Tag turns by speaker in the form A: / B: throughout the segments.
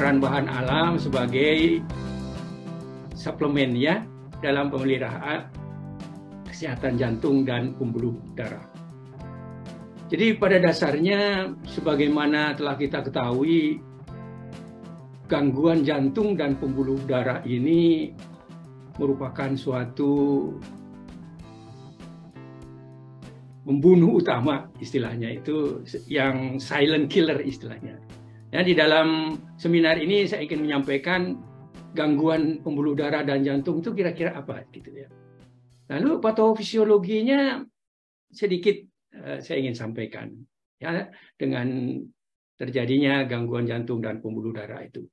A: peran bahan alam sebagai suplemen ya dalam pemeliharaan kesehatan jantung dan pembuluh darah. Jadi pada dasarnya sebagaimana telah kita ketahui, gangguan jantung dan pembuluh darah ini merupakan suatu pembunuh utama, istilahnya itu yang silent killer istilahnya. Ya, di dalam seminar ini saya ingin menyampaikan gangguan pembuluh darah dan jantung itu kira-kira apa gitu ya. Lalu patofisiologinya sedikit saya ingin sampaikan ya dengan terjadinya gangguan jantung dan pembuluh darah itu.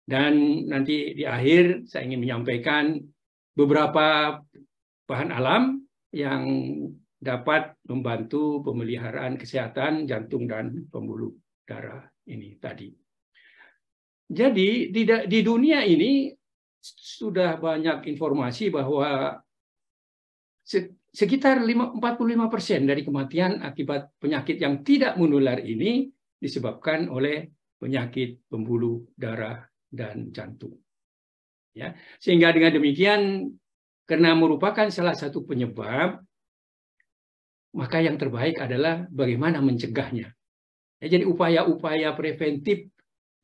A: Dan nanti di akhir saya ingin menyampaikan beberapa bahan alam yang dapat membantu pemeliharaan kesehatan jantung dan pembuluh darah ini tadi. Jadi di dunia ini sudah banyak informasi bahwa sekitar 45% dari kematian akibat penyakit yang tidak menular ini disebabkan oleh penyakit pembuluh darah dan jantung. Ya, sehingga dengan demikian karena merupakan salah satu penyebab, maka yang terbaik adalah bagaimana mencegahnya. Ya, jadi upaya-upaya preventif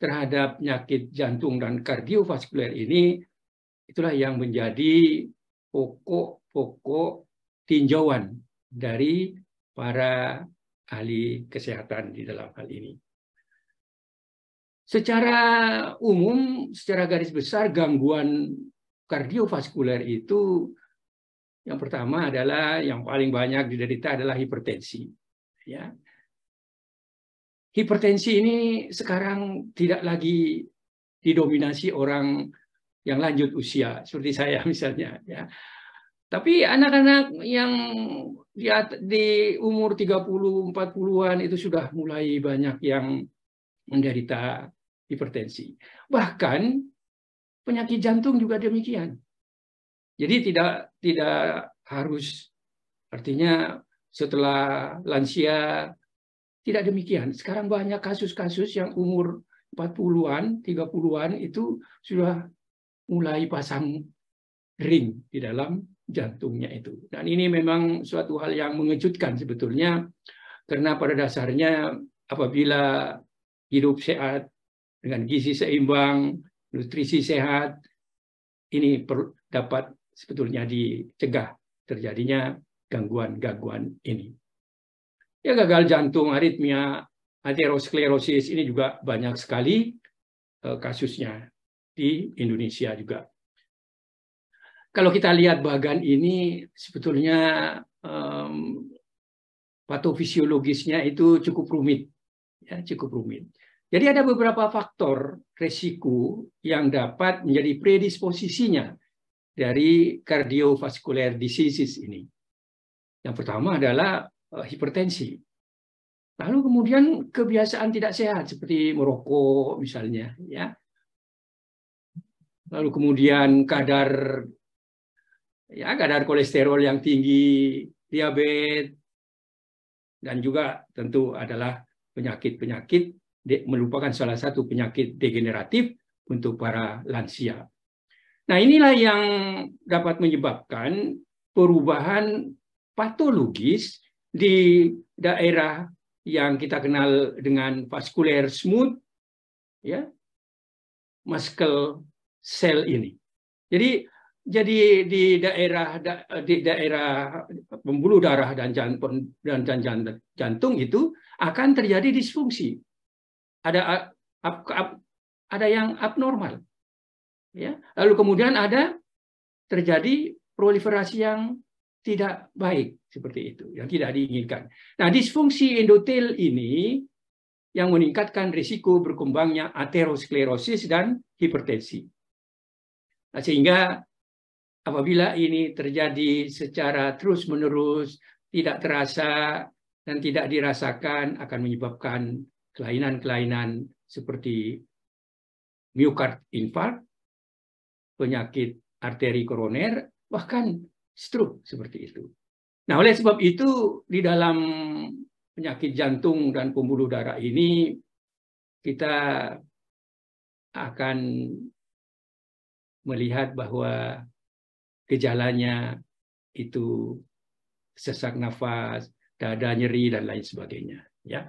A: terhadap penyakit jantung dan kardiovaskuler ini itulah yang menjadi pokok tinjauan dari para ahli kesehatan di dalam hal ini. Secara umum, secara garis besar, gangguan kardiovaskuler itu yang pertama adalah yang paling banyak diderita adalah hipertensi. Ya. Hipertensi ini sekarang tidak lagi didominasi orang yang lanjut usia seperti saya misalnya. Ya. Tapi anak-anak yang di umur 30-40-an itu sudah mulai banyak yang menderita hipertensi. Bahkan penyakit jantung juga demikian. Jadi tidak harus, artinya setelah lansia tidak demikian. Sekarang banyak kasus-kasus yang umur 40-an, 30-an itu sudah mulai pasang ring di dalam jantungnya itu. Dan ini memang suatu hal yang mengejutkan sebetulnya, karena pada dasarnya apabila hidup sehat dengan gizi seimbang, nutrisi sehat, ini dapat sebetulnya dicegah terjadinya gangguan-gangguan ini. Ya, gagal jantung, aritmia, aterosklerosis ini juga banyak sekali kasusnya di Indonesia juga. Kalau kita lihat bagan ini sebetulnya patofisiologisnya itu cukup rumit, ya, cukup rumit. Jadi ada beberapa faktor resiko yang dapat menjadi predisposisinya dari cardiovascular diseases ini. Yang pertama adalah hipertensi. Lalu kemudian kebiasaan tidak sehat seperti merokok misalnya, ya. Lalu kemudian kadar kolesterol yang tinggi, diabetes, dan juga tentu adalah penyakit-penyakit merupakan salah satu penyakit degeneratif untuk para lansia. Nah, inilah yang dapat menyebabkan perubahan patologis di daerah yang kita kenal dengan vascular smooth, ya, muscle cell ini. Jadi di daerah pembuluh darah dan jantung itu akan terjadi disfungsi. Ada yang abnormal, ya. Lalu kemudian ada terjadi proliferasi yang tidak baik seperti itu, yang tidak diinginkan. Nah, disfungsi endotel ini yang meningkatkan risiko berkembangnya aterosklerosis dan hipertensi. Nah, sehingga apabila ini terjadi secara terus-menerus, tidak terasa dan tidak dirasakan, akan menyebabkan kelainan-kelainan seperti miokard infark, penyakit arteri koroner, bahkan stroke seperti itu. Nah, oleh sebab itu di dalam penyakit jantung dan pembuluh darah ini kita akan melihat bahwa gejalanya itu sesak nafas, dada nyeri, dan lain sebagainya. Ya.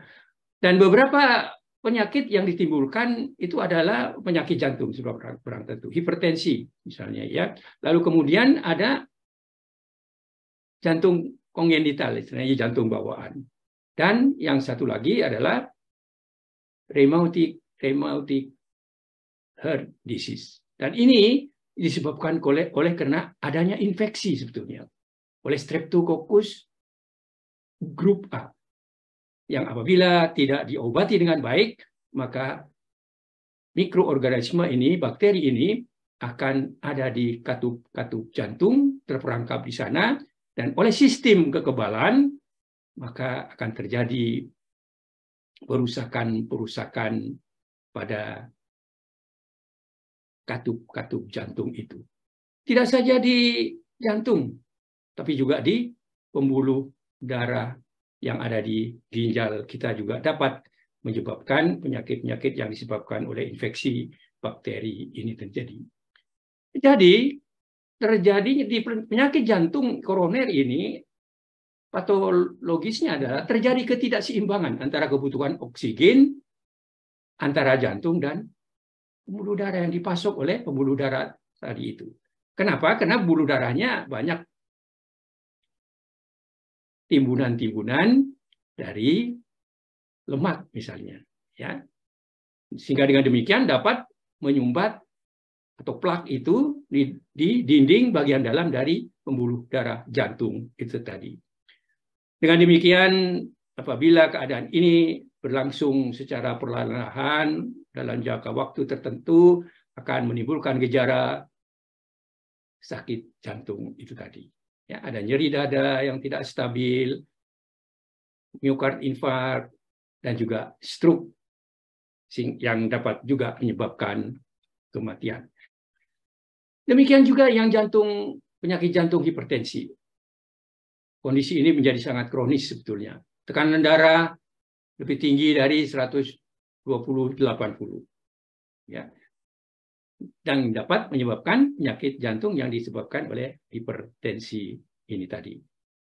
A: Dan beberapa penyakit yang ditimbulkan itu adalah penyakit jantung sebab kurang tentu, hipertensi misalnya ya. Lalu kemudian ada jantung kongenital, istilahnya jantung bawaan. Dan yang satu lagi adalah rheumatic heart disease. Dan ini disebabkan oleh karena adanya infeksi sebetulnya oleh Streptococcus grup A, yang apabila tidak diobati dengan baik, maka mikroorganisme ini, bakteri ini akan ada di katup-katup jantung, terperangkap di sana, dan oleh sistem kekebalan, maka akan terjadi perusakan pada katup-katup jantung itu. Tidak saja di jantung, tapi juga di pembuluh darah yang ada di ginjal kita juga dapat menyebabkan penyakit-penyakit yang disebabkan oleh infeksi bakteri ini terjadi. Jadi terjadi di penyakit jantung koroner ini, patologisnya adalah terjadi ketidakseimbangan antara kebutuhan oksigen antara jantung dan pembuluh darah yang dipasok oleh pembuluh darah tadi itu. Kenapa? Karena pembuluh darahnya banyak timbunan-timbunan dari lemak misalnya, ya, sehingga dengan demikian dapat menyumbat atau plak itu di dinding bagian dalam dari pembuluh darah jantung itu tadi. Dengan demikian, apabila keadaan ini berlangsung secara perlahan-lahan dalam jangka waktu tertentu, akan menimbulkan gejala sakit jantung itu tadi. Ya, ada nyeri dada yang tidak stabil, myokard infark, dan juga stroke yang dapat juga menyebabkan kematian. Demikian juga yang penyakit jantung hipertensi. Kondisi ini menjadi sangat kronis sebetulnya. Tekanan darah lebih tinggi dari 120/80. Ya. Dan dapat menyebabkan penyakit jantung yang disebabkan oleh hipertensi ini tadi.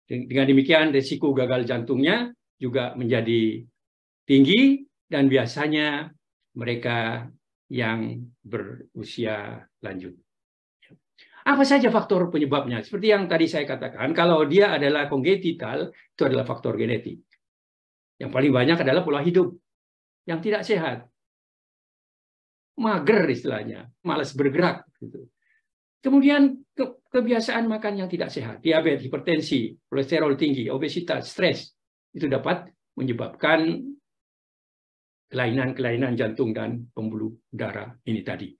A: Dengan demikian, risiko gagal jantungnya juga menjadi tinggi, dan biasanya mereka yang berusia lanjut. Apa saja faktor penyebabnya? Seperti yang tadi saya katakan, kalau dia adalah congenital, itu adalah faktor genetik. Yang paling banyak adalah pola hidup yang tidak sehat. Mager istilahnya, malas bergerak. Gitu. Kemudian kebiasaan makan yang tidak sehat, diabetes, hipertensi, kolesterol tinggi, obesitas, stres, itu dapat menyebabkan kelainan-kelainan jantung dan pembuluh darah ini tadi.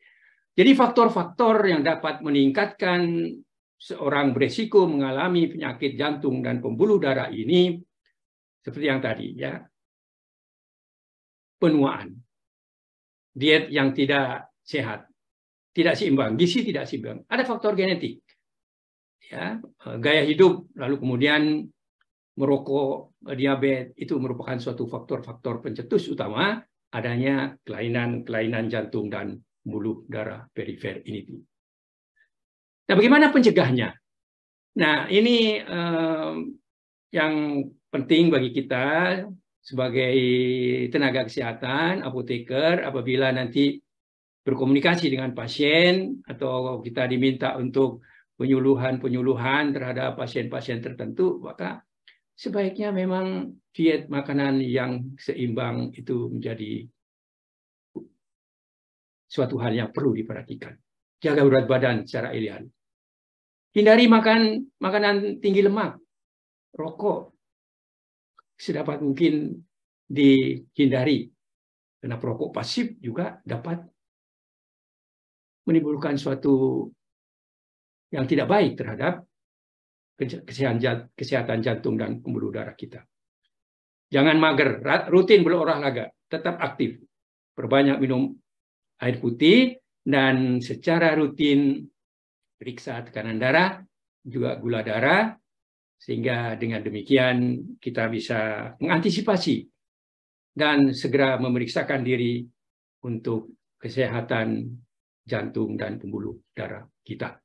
A: Jadi faktor-faktor yang dapat meningkatkan seorang beresiko mengalami penyakit jantung dan pembuluh darah ini seperti yang tadi, ya. Penuaan, diet yang tidak sehat, tidak seimbang, gizi tidak seimbang, ada faktor genetik, ya, gaya hidup, lalu kemudian merokok, diabetes, itu merupakan suatu faktor-faktor pencetus utama adanya kelainan-kelainan jantung dan pembuluh darah perifer ini. Nah, bagaimana pencegahnya? Nah, ini yang penting bagi kita sebagai tenaga kesehatan, apoteker, apabila nanti berkomunikasi dengan pasien atau kita diminta untuk penyuluhan terhadap pasien-pasien tertentu, maka sebaiknya memang diet makanan yang seimbang itu menjadi suatu hal yang perlu diperhatikan. Jaga berat badan secara ideal. Hindari makan makanan tinggi lemak, rokok sedapat mungkin dihindari. Karena perokok pasif juga dapat menimbulkan suatu yang tidak baik terhadap kesehatan jantung dan pembuluh darah kita. Jangan mager, rutin berolahraga, tetap aktif, perbanyak minum air putih, dan secara rutin periksa tekanan darah, juga gula darah, sehingga dengan demikian kita bisa mengantisipasi dan segera memeriksakan diri untuk kesehatan jantung dan pembuluh darah kita.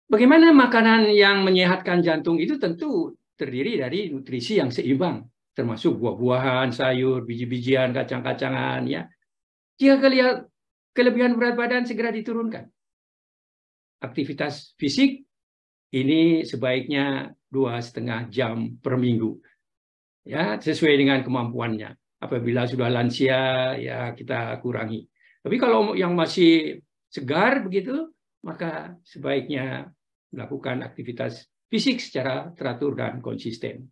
A: Bagaimana makanan yang menyehatkan jantung itu tentu terdiri dari nutrisi yang seimbang, termasuk buah-buahan, sayur, biji-bijian, kacang-kacangan. Ya. Jika kelebihan berat badan segera diturunkan. Aktivitas fisik ini sebaiknya 2,5 jam per minggu, ya sesuai dengan kemampuannya. Apabila sudah lansia, ya kita kurangi. Tapi kalau yang masih segar begitu, maka sebaiknya melakukan aktivitas fisik secara teratur dan konsisten.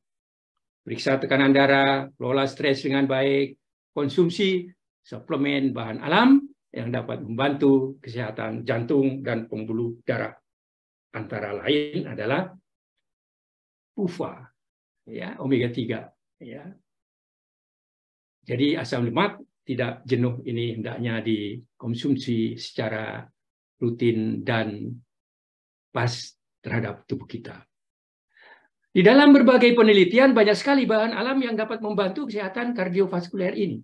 A: Periksa tekanan darah, kelola stres dengan baik, konsumsi suplemen bahan alam yang dapat membantu kesehatan jantung dan pembuluh darah. Antara lain adalah PUFA, ya, omega 3. Ya. Jadi asam lemak tidak jenuh ini hendaknya dikonsumsi secara rutin dan pas terhadap tubuh kita. Di dalam berbagai penelitian banyak sekali bahan alam yang dapat membantu kesehatan kardiovaskuler ini.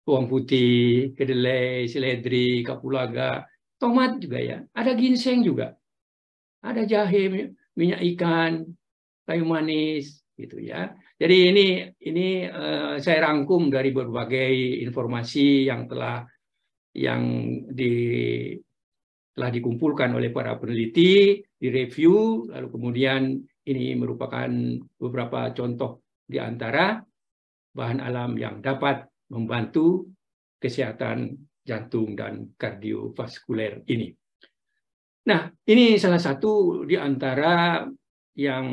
A: Bawang putih, kedelai, seledri, kapulaga, tomat juga ya. Ada ginseng juga. Ada jahe, minyak ikan, kayu manis, gitu ya. Jadi ini saya rangkum dari berbagai informasi yang telah dikumpulkan oleh para peneliti, direview, lalu kemudian ini merupakan beberapa contoh di antara bahan alam yang dapat membantu kesehatan jantung dan kardiovaskuler ini. Nah, ini salah satu di antara yang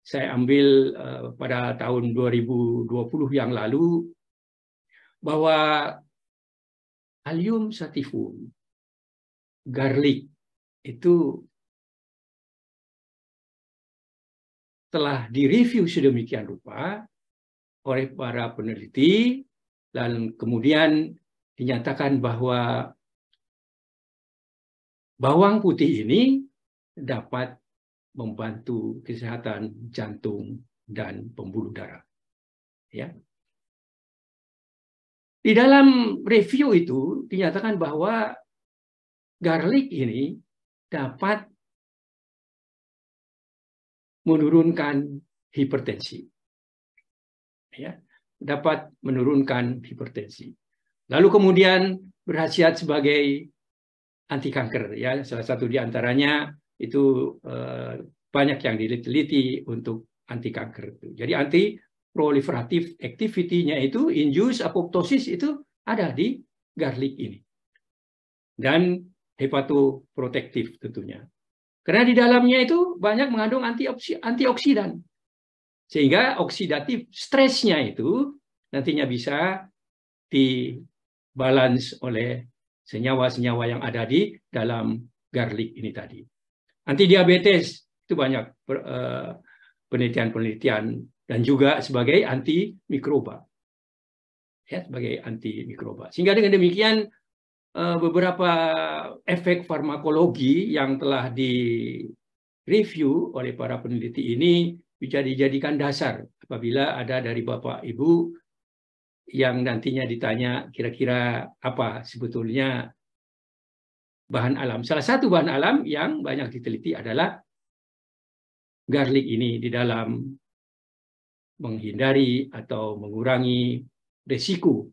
A: saya ambil pada tahun 2020 yang lalu, bahwa Allium sativum, garlic, itu telah direview sedemikian rupa oleh para peneliti, dan kemudian dinyatakan bahwa bawang putih ini dapat membantu kesehatan jantung dan pembuluh darah. Ya. Di dalam review itu dinyatakan bahwa garlic ini dapat menurunkan hipertensi. Ya, dapat menurunkan hipertensi. Lalu kemudian berkhasiat sebagai anti kanker. Ya, salah satu di antaranya itu banyak yang diteliti untuk anti kanker. Jadi anti proliferative activity-nya itu, induce apoptosis itu ada di garlic ini. Dan hepatoprotektif tentunya. Karena di dalamnya itu banyak mengandung antioksidan. Sehingga oksidatif stresnya itu nantinya bisa dibalance oleh senyawa-senyawa yang ada di dalam garlic ini tadi. Anti diabetes itu banyak penelitian-penelitian, dan juga sebagai anti mikroba. Ya, sebagai anti mikroba. Sehingga dengan demikian beberapa efek farmakologi yang telah direview oleh para peneliti ini bisa dijadikan dasar apabila ada dari Bapak Ibu yang nantinya ditanya kira-kira apa sebetulnya bahan alam. Salah satu bahan alam yang banyak diteliti adalah garlic ini di dalam menghindari atau mengurangi resiko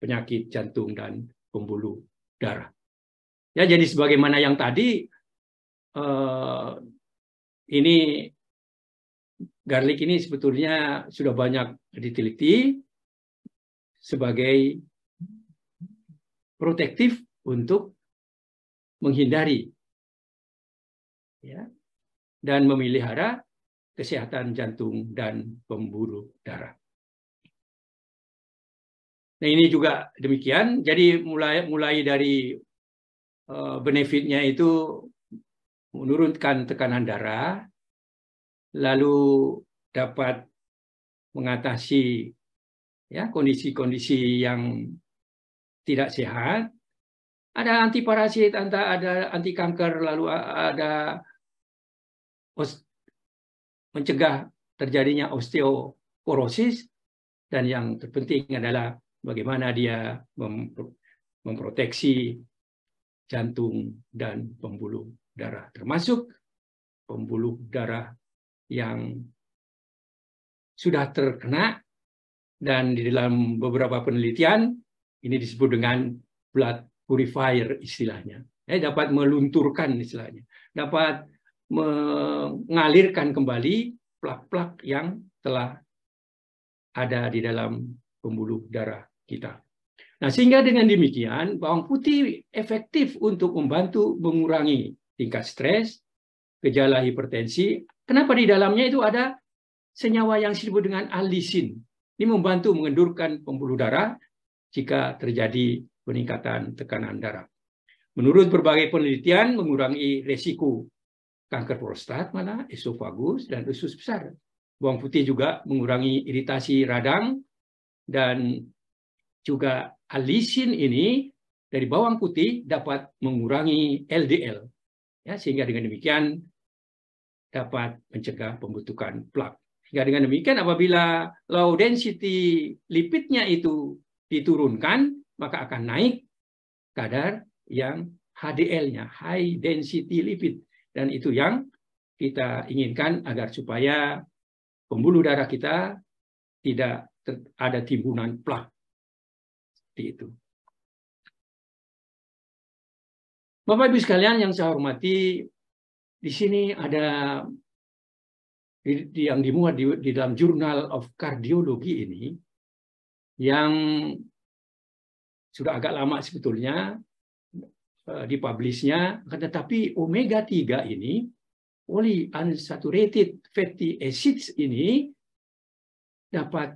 A: penyakit jantung dan pembuluh darah. Ya, jadi sebagaimana yang tadi, ini garlic ini sebetulnya sudah banyak diteliti sebagai protektif untuk menghindari, ya, dan memelihara kesehatan jantung dan pembuluh darah. Nah, ini juga demikian. Jadi mulai dari benefitnya itu menurunkan tekanan darah, lalu dapat mengatasi ya kondisi-kondisi yang tidak sehat. Ada anti parasit, ada anti kanker, lalu ada mencegah terjadinya osteoporosis, dan yang terpenting adalah bagaimana dia memproteksi jantung dan pembuluh darah, termasuk pembuluh darah yang sudah terkena, dan di dalam beberapa penelitian ini disebut dengan blood purifier istilahnya. Dapat melunturkan istilahnya, dapat mengalirkan kembali plak-plak yang telah ada di dalam pembuluh darah kita. Nah, sehingga dengan demikian bawang putih efektif untuk membantu mengurangi tingkat stres, gejala hipertensi. Kenapa? Di dalamnya itu ada senyawa yang disebut dengan alisin. Ini membantu mengendurkan pembuluh darah jika terjadi peningkatan tekanan darah. Menurut berbagai penelitian, mengurangi resiko kanker prostat, malah esofagus dan usus besar. Bawang putih juga mengurangi iritasi radang, dan juga alisin ini dari bawang putih dapat mengurangi LDL, ya, sehingga dengan demikian dapat mencegah pembentukan plak. Sehingga dengan demikian apabila low density lipidnya itu diturunkan, maka akan naik kadar yang HDL-nya, high density lipid, dan itu yang kita inginkan agar supaya pembuluh darah kita tidak ada timbunan plak. Seperti itu. Bapak Ibu sekalian yang saya hormati, di sini ada yang dimuat di dalam Journal of Cardiology ini, yang sudah agak lama sebetulnya dipublishnya, tetapi omega 3 ini, polyunsaturated fatty acids ini dapat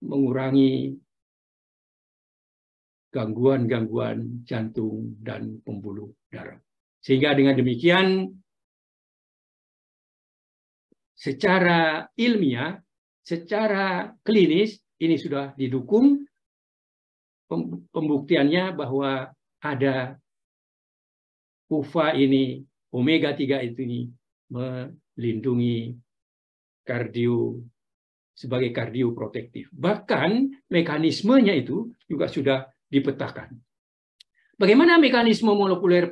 A: mengurangi gangguan-gangguan jantung dan pembuluh darah. Sehingga dengan demikian secara ilmiah, secara klinis ini sudah didukung pembuktiannya bahwa ada PUFA ini, omega 3 ini melindungi sebagai kardioprotektif. Bahkan mekanismenya itu juga sudah dipetakan. Bagaimana mekanisme molekuler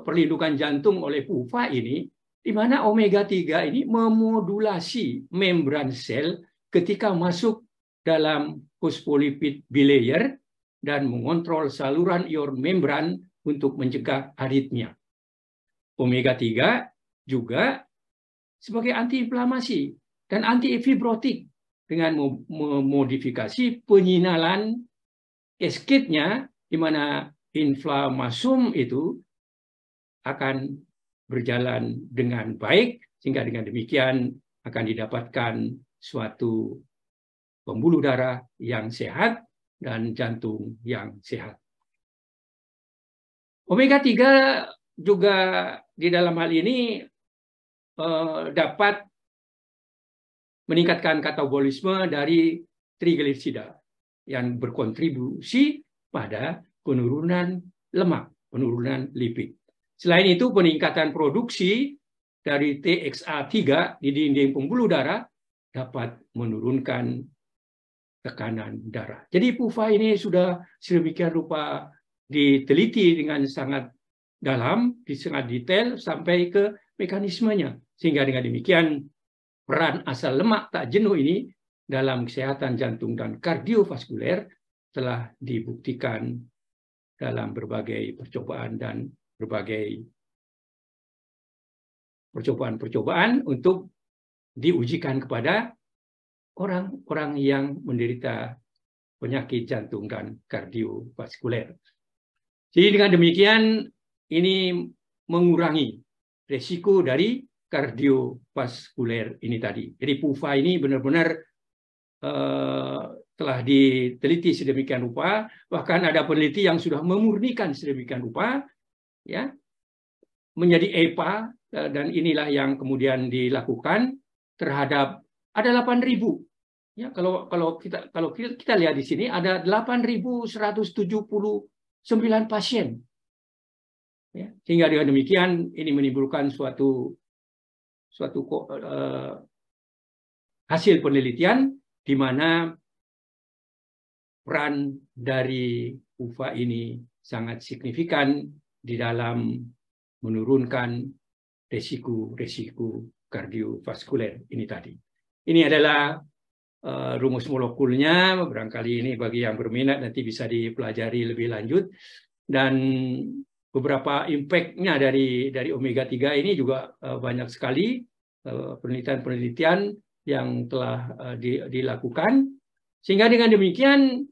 A: perlindungan jantung oleh PUFA ini, di mana omega 3 ini memodulasi membran sel ketika masuk dalam fosfolipid bilayer dan mengontrol saluran ion membran untuk mencegah aritmia. Omega 3 juga sebagai antiinflamasi dan antifibrotik dengan memodifikasi penyinalan cascade-nya, di mana inflamasum itu akan berjalan dengan baik, sehingga dengan demikian akan didapatkan suatu pembuluh darah yang sehat dan jantung yang sehat. Omega 3 juga di dalam hal ini dapat meningkatkan katabolisme dari trigliserida yang berkontribusi pada penurunan lemak, penurunan lipid. Selain itu, peningkatan produksi dari TXA3 di dinding pembuluh darah dapat menurunkan tekanan darah. Jadi PUFA ini sudah sedemikian rupa diteliti dengan sangat dalam, sangat detail sampai ke mekanismenya. Sehingga dengan demikian peran asal lemak tak jenuh ini dalam kesehatan jantung dan kardiovaskuler telah dibuktikan dalam berbagai percobaan dan berbagai percobaan untuk diujikan kepada orang-orang yang menderita penyakit jantung dan kardiovaskuler. Jadi dengan demikian ini mengurangi resiko dari kardiovaskuler ini tadi. Jadi PUFA ini benar-benar telah diteliti sedemikian rupa, bahkan ada peneliti yang sudah memurnikan sedemikian rupa, ya, menjadi EPA, dan inilah yang kemudian dilakukan terhadap ada 8.000. Ya, kalau kita lihat di sini ada 8.179 pasien. Ya, sehingga dengan demikian ini menimbulkan suatu hasil penelitian di mana peran dari PUFA ini sangat signifikan di dalam menurunkan resiko kardiovaskuler ini tadi. Ini adalah rumus molekulnya, barangkali ini bagi yang berminat nanti bisa dipelajari lebih lanjut. Dan beberapa impact-nya dari omega 3 ini juga banyak sekali penelitian-penelitian yang telah dilakukan. Sehingga dengan demikian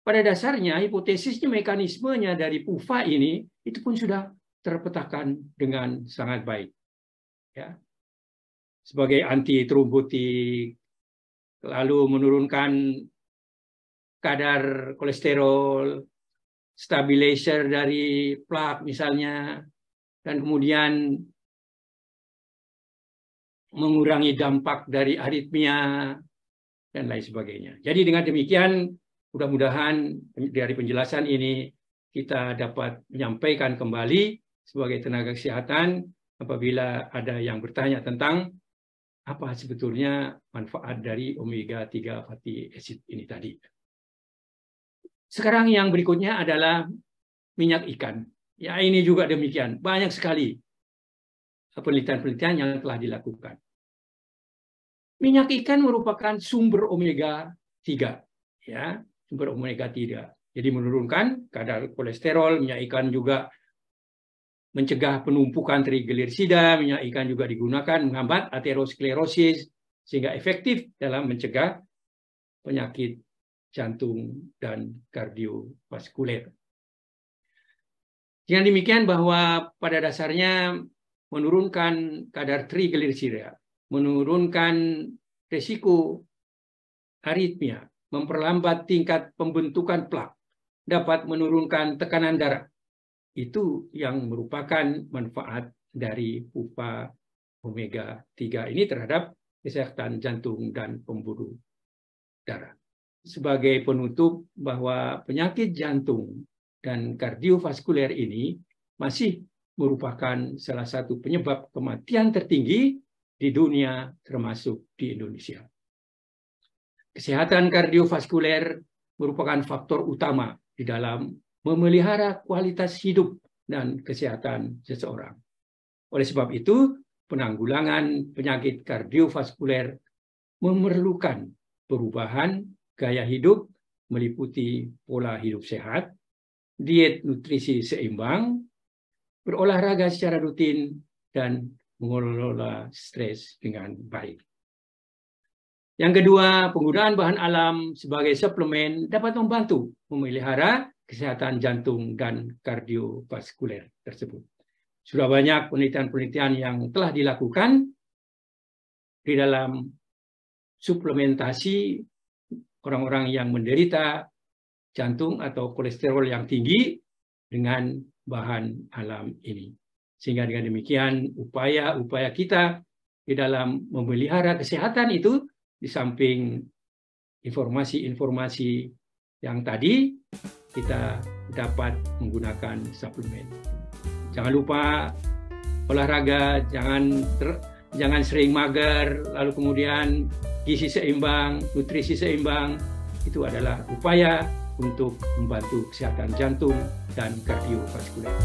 A: pada dasarnya hipotesisnya, mekanismenya dari PUFA ini itu pun sudah terpetakan dengan sangat baik. Ya. Sebagai anti trombotik, lalu menurunkan kadar kolesterol, stabilizer dari plak misalnya, dan kemudian mengurangi dampak dari aritmia, dan lain sebagainya. Jadi dengan demikian, mudah-mudahan dari penjelasan ini kita dapat menyampaikan kembali sebagai tenaga kesehatan apabila ada yang bertanya tentang apa sebetulnya manfaat dari omega 3 fatty acid ini tadi. Sekarang yang berikutnya adalah minyak ikan. Ya, ini juga demikian. Banyak sekali penelitian-penelitian yang telah dilakukan. Minyak ikan merupakan sumber omega 3, ya, sumber omega 3. Jadi menurunkan kadar kolesterol. Minyak ikan juga mencegah penumpukan trigliserida. Minyak ikan juga digunakan menghambat aterosklerosis sehingga efektif dalam mencegah penyakit jantung dan kardiovaskuler. Dengan demikian bahwa pada dasarnya menurunkan kadar trigliserida, menurunkan risiko aritmia, memperlambat tingkat pembentukan plak, dapat menurunkan tekanan darah. Itu yang merupakan manfaat dari PUFA omega 3 ini terhadap kesehatan jantung dan pembuluh darah. Sebagai penutup bahwa penyakit jantung dan kardiovaskuler ini masih merupakan salah satu penyebab kematian tertinggi di dunia termasuk di Indonesia. Kesehatan kardiovaskuler merupakan faktor utama di dalam memelihara kualitas hidup dan kesehatan seseorang. Oleh sebab itu, penanggulangan penyakit kardiovaskuler memerlukan perubahan gaya hidup meliputi pola hidup sehat, diet nutrisi seimbang, berolahraga secara rutin, dan mengelola stres dengan baik. Yang kedua, penggunaan bahan alam sebagai suplemen dapat membantu memelihara kesehatan jantung dan kardiovaskuler tersebut. Sudah banyak penelitian-penelitian yang telah dilakukan di dalam suplementasi orang-orang yang menderita jantung atau kolesterol yang tinggi dengan bahan alam ini. Sehingga dengan demikian upaya-upaya kita di dalam memelihara kesehatan itu di samping informasi-informasi yang tadi kita dapat menggunakan suplemen. Jangan lupa olahraga, jangan sering mager, lalu kemudian gizi seimbang, nutrisi seimbang. Itu adalah upaya untuk membantu kesehatan jantung dan kardiovaskuler.